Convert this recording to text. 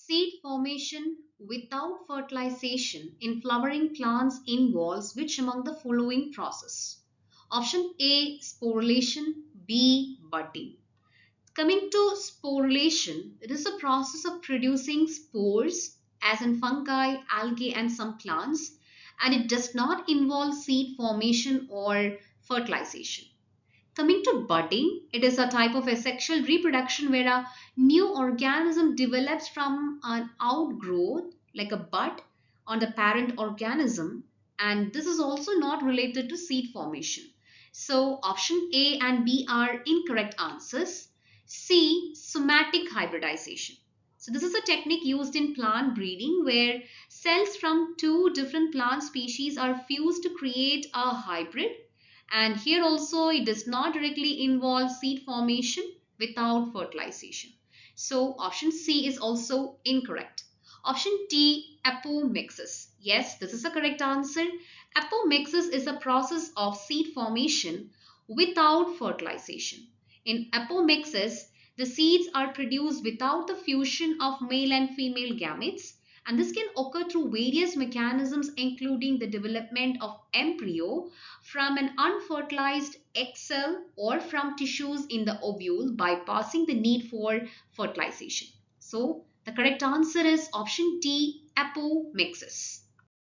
Seed formation without fertilization in flowering plants involves which among the following process? Option A, sporulation, B, budding. Coming to sporulation, it is a process of producing spores as in fungi, algae and some plants, and it does not involve seed formation or fertilization. Coming to budding, it is a type of asexual reproduction where a new organism develops from an outgrowth like a bud on the parent organism, and this is also not related to seed formation. So option A and B are incorrect answers. C, somatic hybridization. So this is a technique used in plant breeding where cells from two different plant species are fused to create a hybrid, and here also it does not directly involve seed formation without fertilization. So option C is also incorrect. Option D, apomixis. Yes, this is a correct answer. Apomixis is a process of seed formation without fertilization. In apomixis, the seeds are produced without the fusion of male and female gametes, and this can occur through various mechanisms including the development of embryo from an unfertilized egg cell or from tissues in the ovule bypassing the need for fertilization. So the correct answer is option D, apomixis.